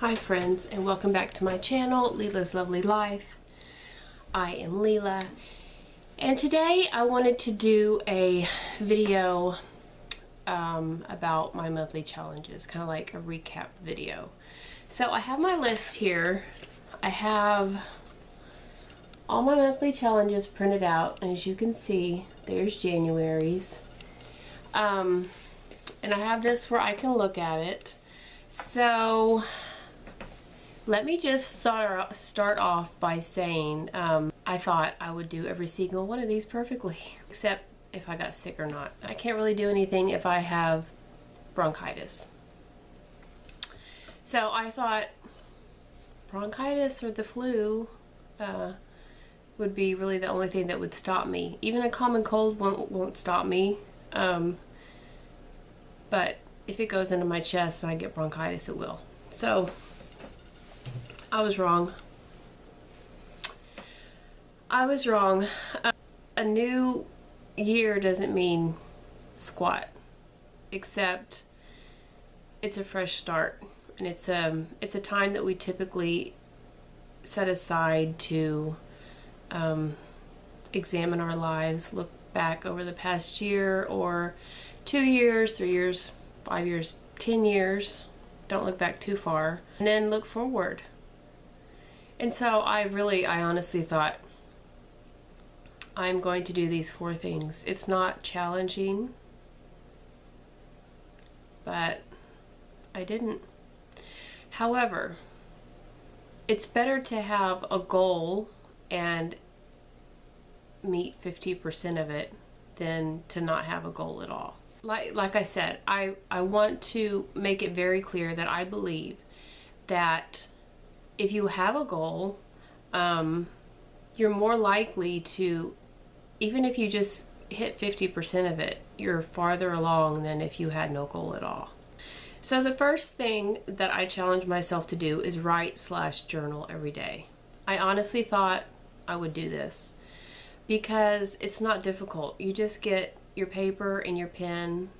Hi friends, and welcome back to my channel, Leila's Lovely Life. I am Leila, and today I wanted to do a video about my monthly challenges, kind of like a recap video. So I have my list here. I have all my monthly challenges printed out, and as you can see, there's January's. And I have this where I can look at it. So let me just start off by saying I thought I would do every single one of these perfectly, except if I got sick or not. I can't really do anything if I have bronchitis. So I thought bronchitis or the flu would be really the only thing that would stop me. Even a common cold won't stop me. But if it goes into my chest and I get bronchitis, it will. So I was wrong. I was wrong. A new year doesn't mean squat, except it's a fresh start, and it's a time that we typically set aside to examine our lives, look back over the past year, or 2 years, 3 years, 5 years, 10 years. Don't look back too far, and then look forward. And so I honestly thought, I'm going to do these 4 things. It's not challenging, but I didn't. However, it's better to have a goal and meet 50% of it than to not have a goal at all. Like I said, I want to make it very clear that I believe that if you have a goal, you're more likely to, even if you just hit 50% of it, you're farther along than if you had no goal at all. So the first thing that I challenge myself to do is write/journal every day. I honestly thought I would do this because it's not difficult. You just get your paper and your pen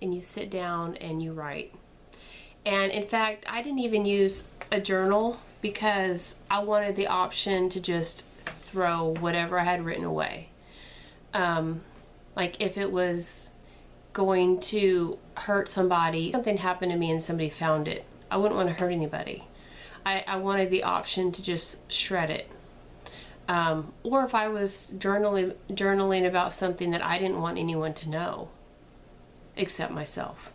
and you sit down and you write. And in fact, I didn't even use a journal because I wanted the option to just throw whatever I had written away. Like if it was going to hurt somebody, something happened to me and somebody found it, I wouldn't want to hurt anybody. I wanted the option to just shred it. Or if I was journaling about something that I didn't want anyone to know except myself,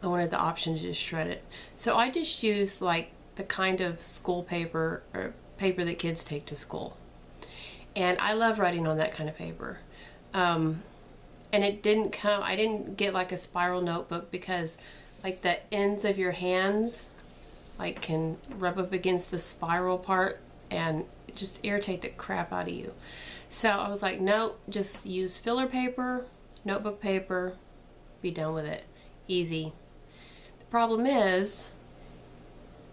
I wanted the option to just shred it. So I just used like the kind of school paper or paper that kids take to school. And I love writing on that kind of paper. And it didn't come, I didn't get like a spiral notebook because like the ends of your hands like can rub up against the spiral part and just irritate the crap out of you. So I was like, no, just use filler paper, notebook paper, be done with it. Easy. The problem is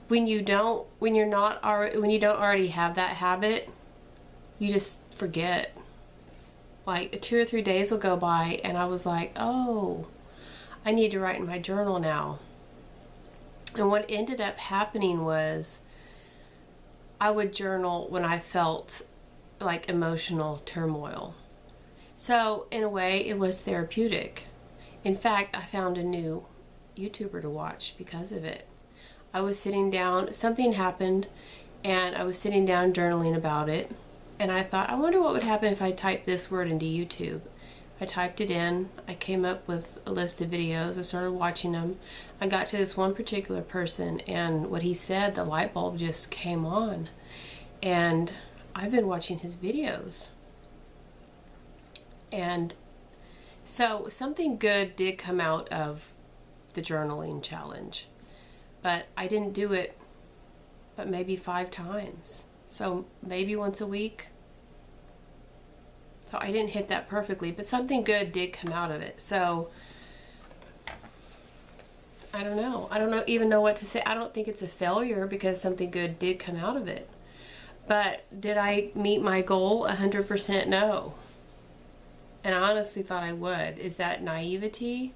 when you don't already have that habit, you just forget. Like 2 or 3 days will go by and I was like, oh, I need to write in my journal now. And what ended up happening was I would journal when I felt like emotional turmoil. So in a way, it was therapeutic. In fact, I found a new YouTuber to watch because of it. I was sitting down, something happened, and I was sitting down journaling about it. And I thought, I wonder what would happen if I typed this word into YouTube. I typed it in, I came up with a list of videos, I started watching them. I got to this one particular person, and what he said, the light bulb just came on. And I've been watching his videos. And so something good did come out of the journaling challenge. But I didn't do it but maybe 5 times. So maybe once a week. So I didn't hit that perfectly, but something good did come out of it. So I don't know. I don't even know what to say. I don't think it's a failure because something good did come out of it. But did I meet my goal 100%? No. And I honestly thought I would. Is that naivety?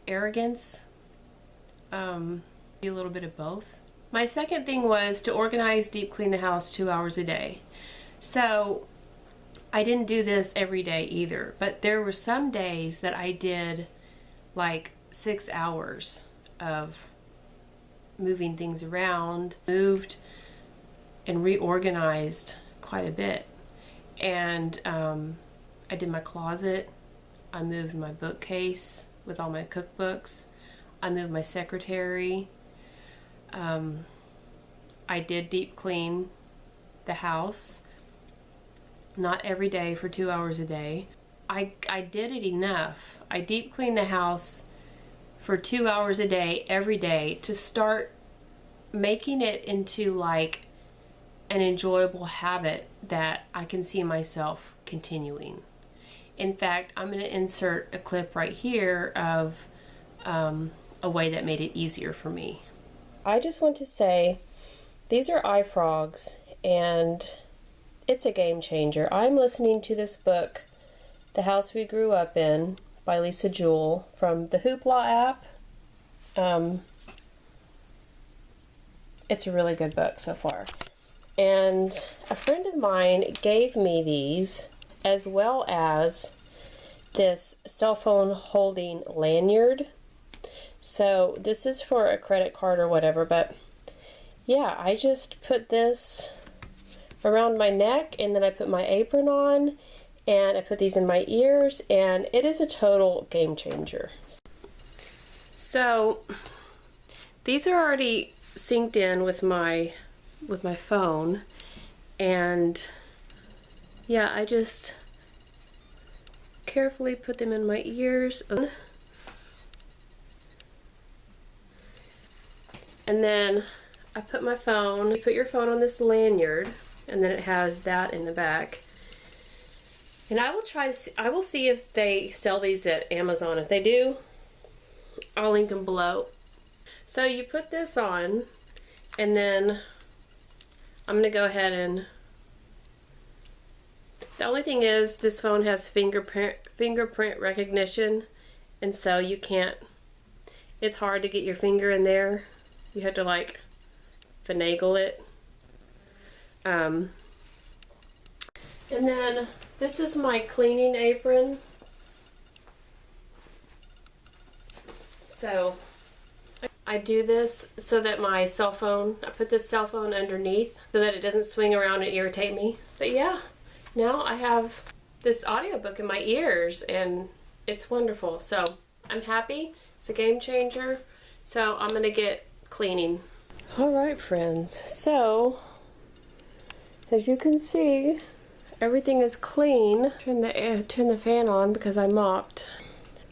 Arrogance? A little bit of both. My second thing was to organize, deep clean the house 2 hours a day. So I didn't do this every day either, but there were some days that I did like 6 hours of moving things around, moved and reorganized quite a bit. And I did my closet, I moved my bookcase with all my cookbooks, I moved my secretary, I did deep clean the house, not every day for 2 hours a day. I did it enough. I deep cleaned the house for 2 hours a day every day to start making it into like an enjoyable habit that I can see myself continuing. In fact, I'm going to insert a clip right here of a way that made it easier for me. I just want to say these are iFrogs and it's a game changer. I'm listening to this book, The House We Grew Up In by Lisa Jewell from the Hoopla app. It's a really good book so far. And a friend of mine gave me these as well as this cell phone holding lanyard. So this is for a credit card or whatever, but yeah, I just put this around my neck and then I put my apron on and I put these in my ears and it is a total game changer. So these are already synced in with my phone, and yeah, I just carefully put them in my ears. And then I put my phone, you put your phone on this lanyard, and then it has that in the back. And I will I will see if they sell these at Amazon. If they do, I'll link them below. So you put this on, and then I'm gonna go ahead and, the only thing is this phone has fingerprint recognition, and so you can't, it's hard to get your finger in there. You have to like finagle it. And then this is my cleaning apron. So I do this so that my cell phone, I put this cell phone underneath so that it doesn't swing around and irritate me. But yeah, now I have this audiobook in my ears and it's wonderful. So I'm happy. It's a game changer. So I'm gonna get cleaning. All right, friends. So as you can see, everything is clean. Turn the fan on because I mopped.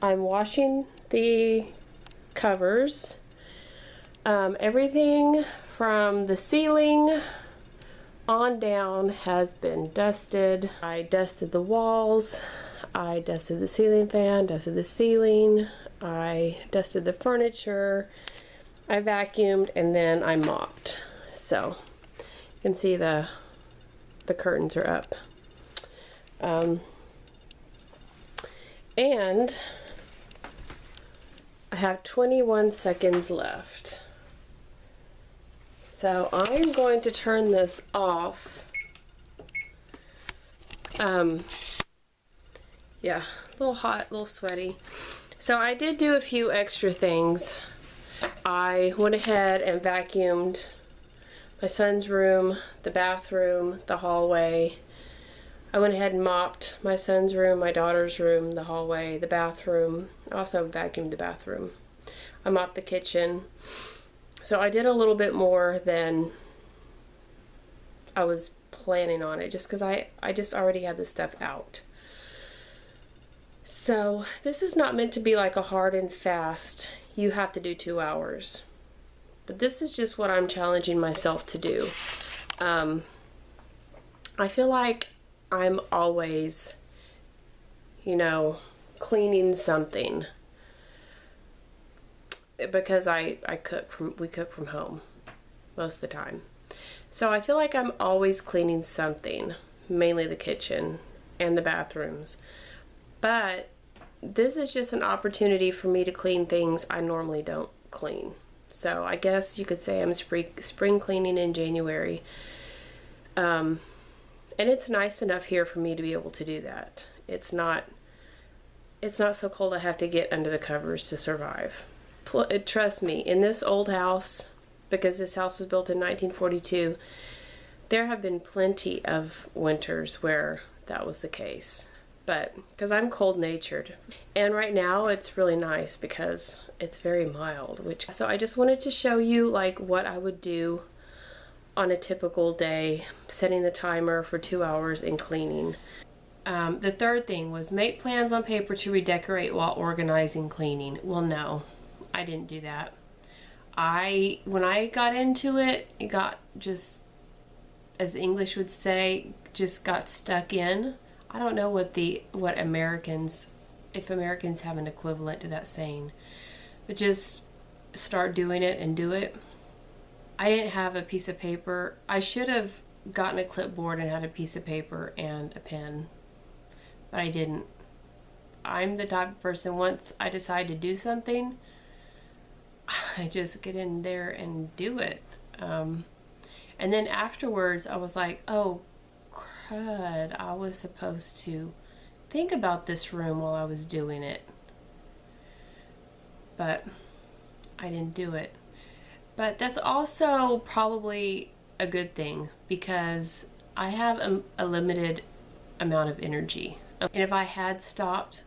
I'm washing the covers. Everything from the ceiling on down has been dusted. I dusted the walls, I dusted the ceiling fan, dusted the ceiling, I dusted the furniture, I vacuumed, and then I mopped. So you can see the curtains are up. And I have 21 seconds left. So I'm going to turn this off. Yeah, a little hot, a little sweaty. So I did do a few extra things. I went ahead and vacuumed my son's room, the bathroom, the hallway. I went ahead and mopped my son's room, my daughter's room, the hallway, the bathroom. I also vacuumed the bathroom. I mopped the kitchen. So I did a little bit more than I was planning on it, just because I just already had this stuff out. So this is not meant to be like a hard and fast, you have to do 2 hours. But this is just what I'm challenging myself to do. I feel like I'm always, you know, cleaning something. Because we cook from home most of the time. So I feel like I'm always cleaning something, mainly the kitchen and the bathrooms. But this is just an opportunity for me to clean things I normally don't clean. So I guess you could say I'm spring cleaning in January. And it's nice enough here for me to be able to do that. It's not so cold I have to get under the covers to survive. Trust me, in this old house, because this house was built in 1942, there have been plenty of winters where that was the case. But because I'm cold-natured, and right now it's really nice because it's very mild. So I just wanted to show you like what I would do on a typical day, setting the timer for 2 hours and cleaning. The third thing was make plans on paper to redecorate while organizing cleaning. Well, no, I didn't do that. When I got into it, it got just, as the English would say, just got stuck in. I don't know what Americans, if Americans have an equivalent to that saying, but just start doing it and do it. I didn't have a piece of paper. I should have gotten a clipboard and had a piece of paper and a pen, but I didn't. I'm the type of person, once I decide to do something, I just get in there and do it. And then afterwards I was like, oh crud, I was supposed to think about this room while I was doing it, but I didn't do it. But that's also probably a good thing, because I have a limited amount of energy. And if I had stopped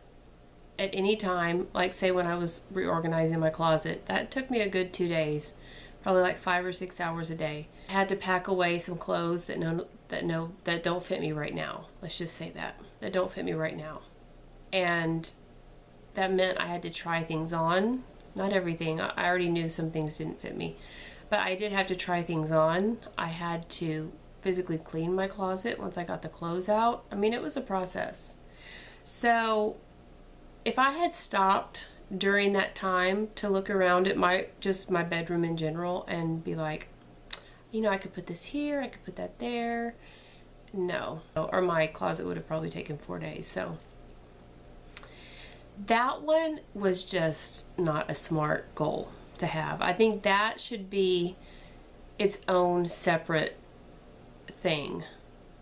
at any time, like say when I was reorganizing my closet, that took me a good 2 days, probably like 5 or 6 hours a day. I had to pack away some clothes that don't fit me right now. Let's just say that don't fit me right now. And that meant I had to try things on. Not everything. I already knew some things didn't fit me, but I did have to try things on. I had to physically clean my closet once I got the clothes out. I mean, it was a process. So if I had stopped during that time to look around at my bedroom in general and be like, you know, I could put this here, I could put that there. No. Or my closet would have probably taken 4 days. So that one was just not a smart goal to have. I think that should be its own separate thing.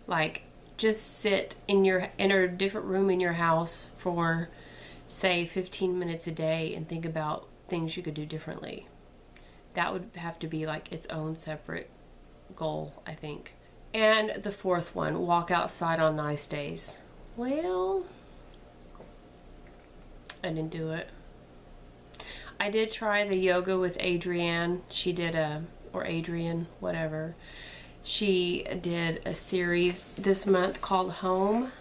Like, just sit in a different room in your house for, say, 15 minutes a day and think about things you could do differently. That would have to be like its own separate goal, I think. And the fourth one, walk outside on nice days. Well, I didn't do it. I did try the yoga with Adrienne. She did or Adrian, whatever. She did a series this month called Home.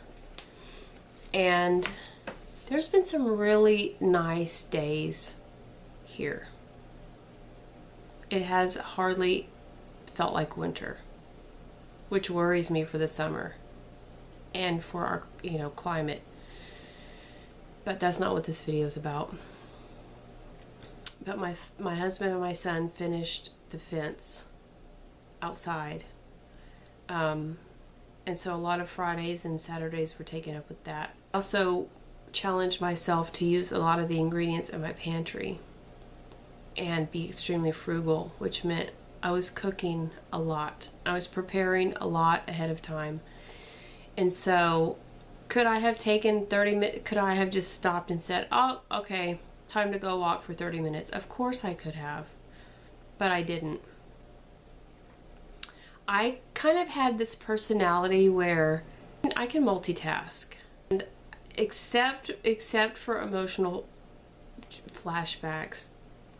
And there's been some really nice days here. It has hardly felt like winter, which worries me for the summer and for our, climate. But that's not what this video is about. But my husband and my son finished the fence outside. And so a lot of Fridays and Saturdays were taken up with that. I also challenged myself to use a lot of the ingredients in my pantry and be extremely frugal, which meant I was cooking a lot. I was preparing a lot ahead of time. And so could I have taken 30 minutes? Could I have just stopped and said, oh, okay, time to go walk for 30 minutes? Of course I could have, but I didn't. I kind of had this personality where I can multitask. And except for emotional flashbacks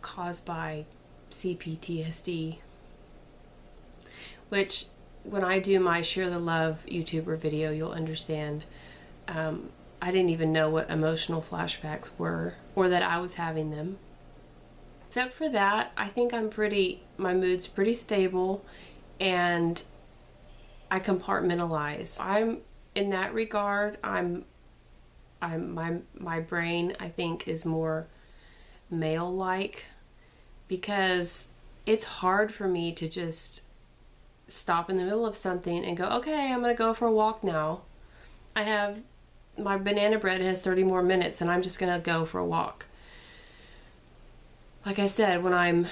caused by CPTSD, which when I do my Share the Love YouTuber video, you'll understand. I didn't even know what emotional flashbacks were, or that I was having them. Except for that, I think my mood's pretty stable, and I compartmentalize. In that regard, my brain, I think, is more male-like, because it's hard for me to just stop in the middle of something and go, okay, I'm gonna go for a walk now. My banana bread has 30 more minutes and I'm just gonna go for a walk. Like I said, when I'm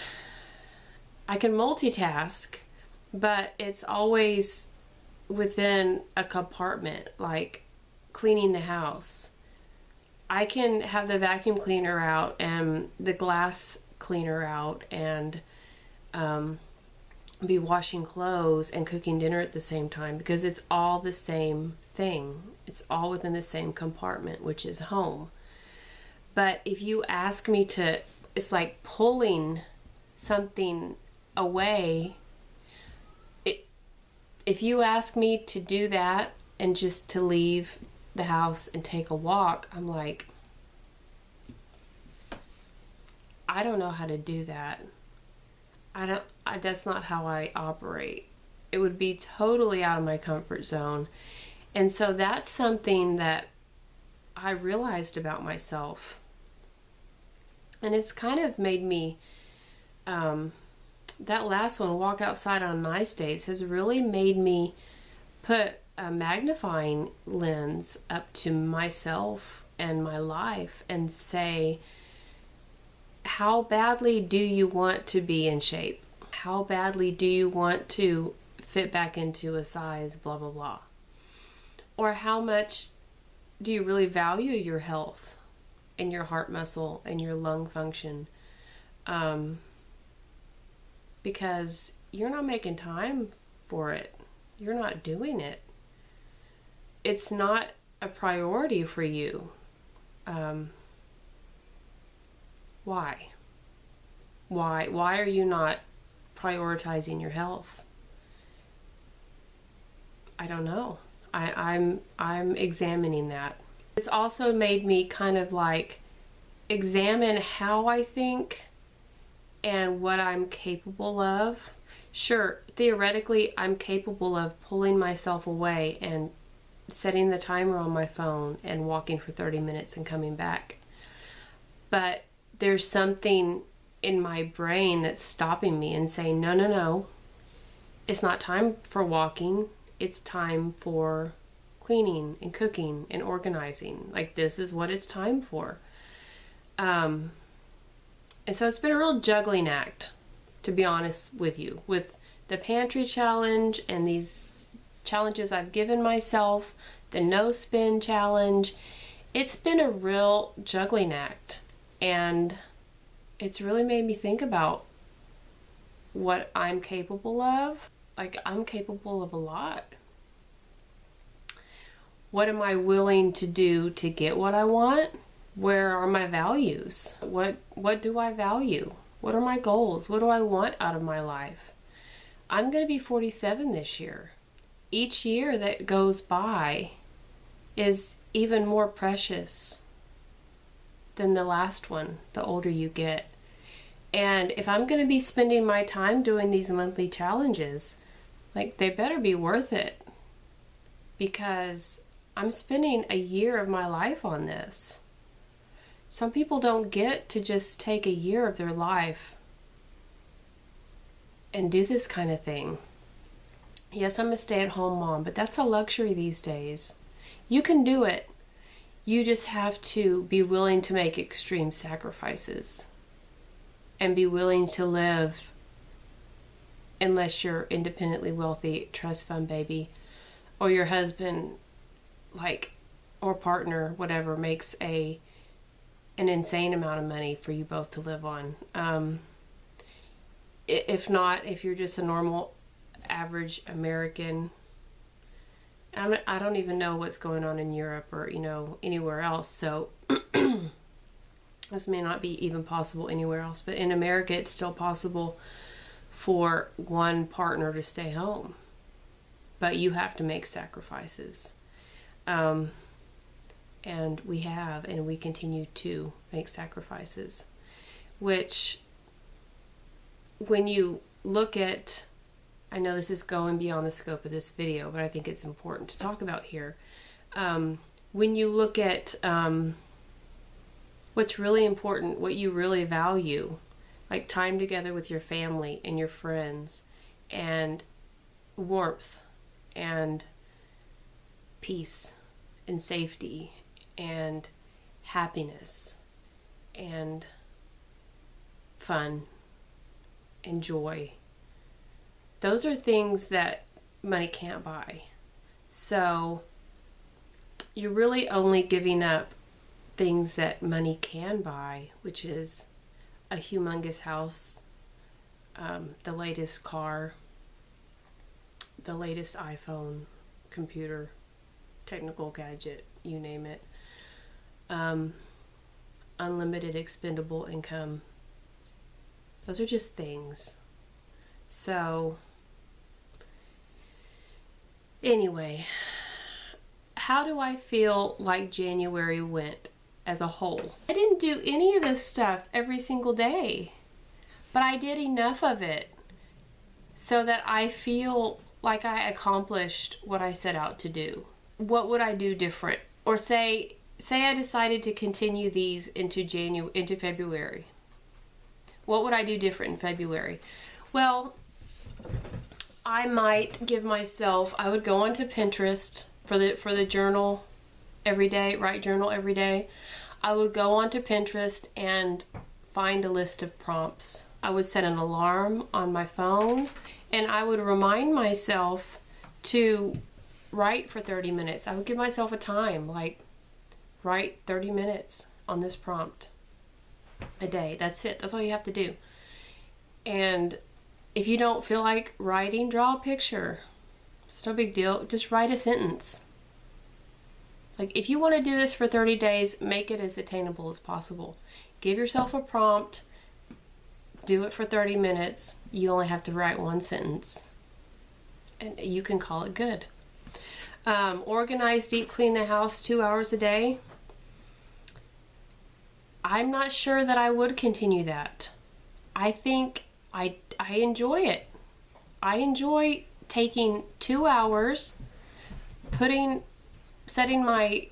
I can multitask, but it's always within a compartment, like cleaning the house. I can have the vacuum cleaner out and the glass cleaner out and be washing clothes and cooking dinner at the same time, because it's all the same thing. It's all within the same compartment, which is home. But if you ask me to, it's like pulling something away. If you ask me to do that and just to leave the house and take a walk, I'm like, I don't know how to do that. That's not how I operate. It would be totally out of my comfort zone. And so that's something that I realized about myself. And it's kind of made me, that last one, walk outside on nice days, has really made me put a magnifying lens up to myself and my life and say, how badly do you want to be in shape? How badly do you want to fit back into a size, blah, blah, blah? Or how much do you really value your health and your heart muscle and your lung function? Because you're not making time for it. You're not doing it. It's not a priority for you. Why? Why are you not prioritizing your health? I don't know. I'm examining that. It's also made me kind of like examine how I think and what I'm capable of. Sure, theoretically, I'm capable of pulling myself away and setting the timer on my phone and walking for 30 minutes and coming back. But there's something in my brain that's stopping me and saying, no, no, no. It's not time for walking. It's time for cleaning and cooking and organizing. Like, this is what it's time for. And so it's been a real juggling act, to be honest with you, with the pantry challenge and these challenges I've given myself, the no spin challenge. It's been a real juggling act, and it's really made me think about what I'm capable of. Like, I'm capable of a lot. What am I willing to do to get what I want? Where are my values? What do I value? What are my goals? What do I want out of my life? I'm going to be 47 this year. Each year that goes by is even more precious than the last one, the older you get. And if I'm going to be spending my time doing these monthly challenges, like, they better be worth it, because I'm spending a year of my life on this. Some people don't get to just take a year of their life and do this kind of thing. Yes, I'm a stay-at-home mom, but that's a luxury these days. You can do it. You just have to be willing to make extreme sacrifices and be willing to live, unless you're independently wealthy, trust fund baby, or your husband, like, or partner, whatever, makes an insane amount of money for you both to live on. If not, if you're just a normal, average American, I don't even know what's going on in Europe or, anywhere else, so this may not be even possible anywhere else, but in America it's still possible for one partner to stay home, but you have to make sacrifices. And we have, and we continue to make sacrifices, which, when you look at, I know this is going beyond the scope of this video, but I think it's important to talk about here. When you look at what's really important, what you really value, like time together with your family and your friends, and warmth, and peace, and safety, and happiness, and fun, and joy, Those are things that money can't buy. So you're really only giving up things that money can buy, which is a humongous house, the latest car, the latest iPhone, computer, technical gadget, you name it. Unlimited expendable income. Those are just things. So anyway, how do I feel like January went as a whole? I didn't do any of this stuff every single day, but I did enough of it so that I feel like I accomplished what I set out to do. What would I do different? Or say I decided to continue these into February. What would I do different in February? Well, I might give myself, I would go onto Pinterest for the journal every day, write journal every day. I would go onto Pinterest and find a list of prompts. I would set an alarm on my phone, and I would remind myself to write for 30 minutes. I would give myself a time, like write 30 minutes on this prompt a day. That's it. That's all you have to do. And if you don't feel like writing, draw a picture. It's no big deal. Just write a sentence. Like, if you want to do this for 30 days, make it as attainable as possible. Give yourself a prompt. Do it for 30 minutes. You only have to write one sentence. And you can call it good. Organize, deep clean the house 2 hours a day. I'm not sure that I would continue that. I think I enjoy it. I enjoy taking 2 hours, setting my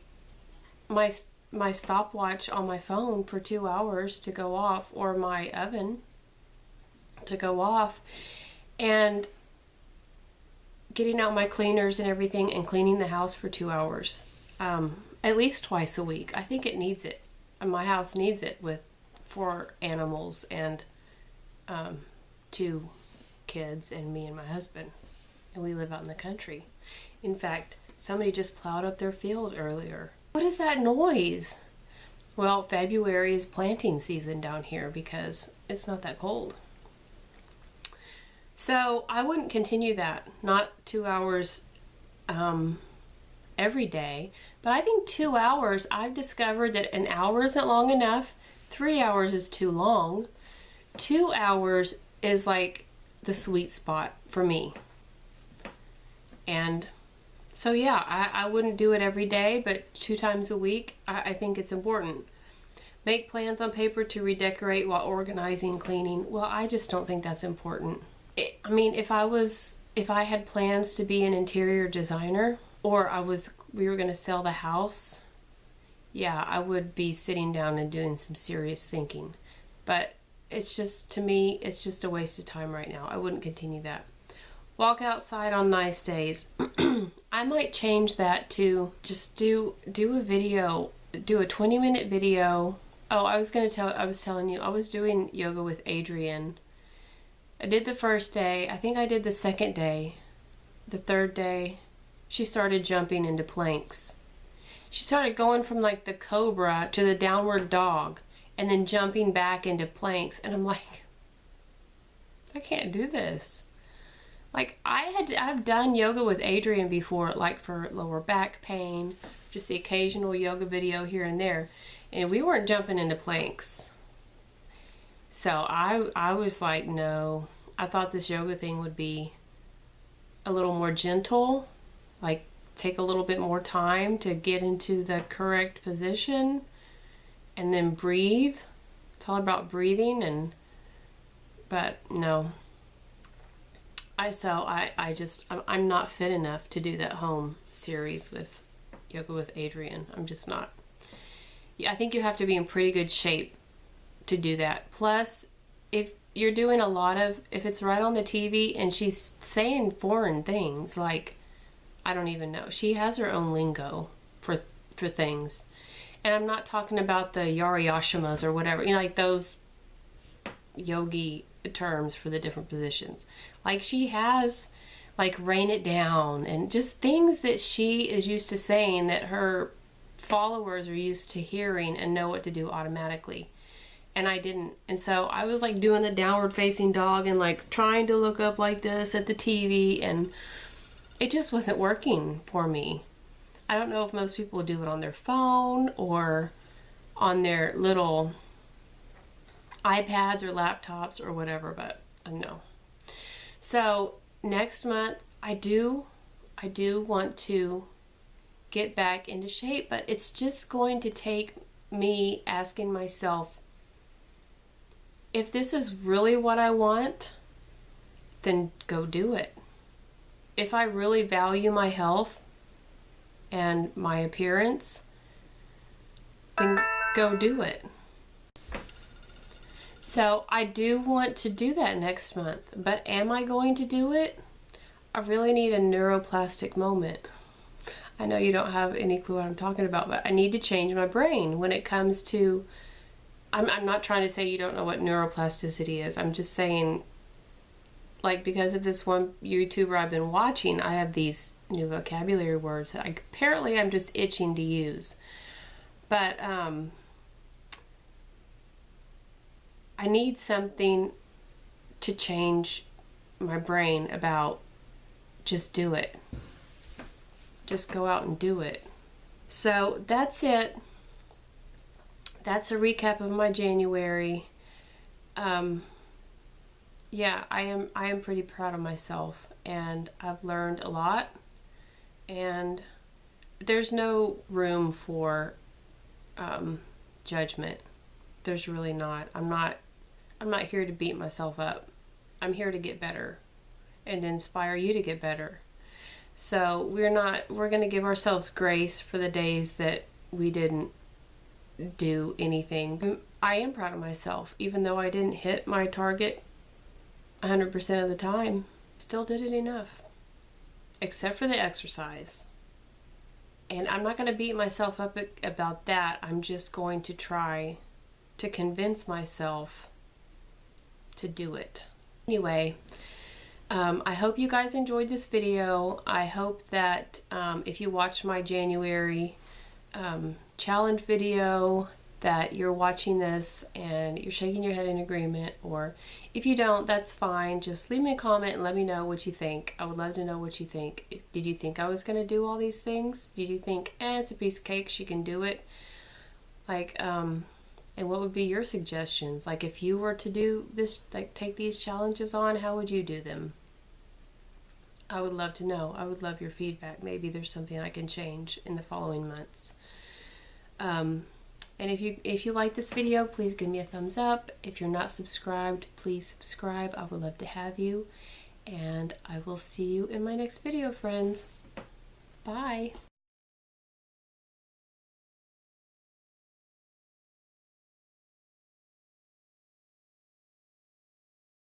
stopwatch on my phone for 2 hours to go off, or my oven to go off, and getting out my cleaners and everything and cleaning the house for 2 hours, at least twice a week. I think it needs it. My house needs it with 4 animals and 2 kids and me and my husband. And we live out in the country. In fact, somebody just plowed up their field earlier. What is that noise? Well, February is planting season down here because it's not that cold. So I wouldn't continue that. Not 2 hours every day. But I think 2 hours, I've discovered that an hour isn't long enough. 3 hours is too long. 2 hours is like the sweet spot for me. And so yeah, I wouldn't do it every day, but 2 times a week, I think it's important. Make plans on paper to redecorate while organizing, cleaning. Well, I just don't think that's important. I mean, if I had plans to be an interior designer, or we were going to sell the house, yeah, I would be sitting down and doing some serious thinking. But it's just, to me, it's just a waste of time right now. I wouldn't continue that. Walk outside on nice days. I might change that to just do a video, do a 20-minute video. Oh, I was telling you, I was doing yoga with Adrienne. I did the first day. I think I did the second day. The third day, she started jumping into planks. She started going from like the cobra to the downward dog and then jumping back into planks. And I'm like, I can't do this. Like, I've done yoga with Adrienne before, like for lower back pain, just the occasional yoga video here and there. And we weren't jumping into planks. So I was like, no. I thought this yoga thing would be a little more gentle, like take a little bit more time to get into the correct position and then breathe. It's all about breathing, but no. I'm not fit enough to do that home series with yoga with Adrienne. I'm just not. Yeah, I think you have to be in pretty good shape to do that. Plus, if you're doing if it's right on the TV and she's saying foreign things, like, I don't even know. She has her own lingo for things. And I'm not talking about the Yari Yashimas or whatever, like those yogi terms for the different positions. Like she has like rain it down and just things that she is used to saying that her followers are used to hearing and know what to do automatically. And I didn't. And so I was like doing the downward facing dog and like trying to look up like this at the TV, and it just wasn't working for me. I don't know if most people do it on their phone or on their little iPads or laptops or whatever, but no. So next month I do want to get back into shape, but it's just going to take me asking myself, if this is really what I want, then go do it. If I really value my health and my appearance, then go do it. So I do want to do that next month, but am I going to do it? I really need a neuroplastic moment. I know you don't have any clue what I'm talking about, but I need to change my brain when it comes to, I'm not trying to say you don't know what neuroplasticity is. I'm just saying, like, because of this one YouTuber I've been watching, I have these new vocabulary words that apparently I'm just itching to use. But I need something to change my brain about just do it. Just go out and do it. So that's it. That's a recap of my January. Yeah, I am pretty proud of myself, and I've learned a lot, and there's no room for judgment. There's really not. I'm not here to beat myself up. I'm here to get better and inspire you to get better. So we're going to give ourselves grace for the days that we didn't do anything. I am proud of myself, even though I didn't hit my target 100% of the time. Still did it enough, except for the exercise. And I'm not going to beat myself up about that. I'm just going to try to convince myself to do it. Anyway, I hope you guys enjoyed this video. I hope that if you watched my January challenge video, that you're watching this and you're shaking your head in agreement, or if you don't, that's fine. Just leave me a comment and let me know what you think. I would love to know what you think. Did you think I was going to do all these things? Did you think, it's a piece of cake, she can do it? Like, and what would be your suggestions? Like, if you were to do this, like take these challenges on, how would you do them? I would love to know. I would love your feedback. Maybe there's something I can change in the following months. And if you like this video, please give me a thumbs up. If you're not subscribed, please subscribe. I would love to have you. And I will see you in my next video, friends. Bye.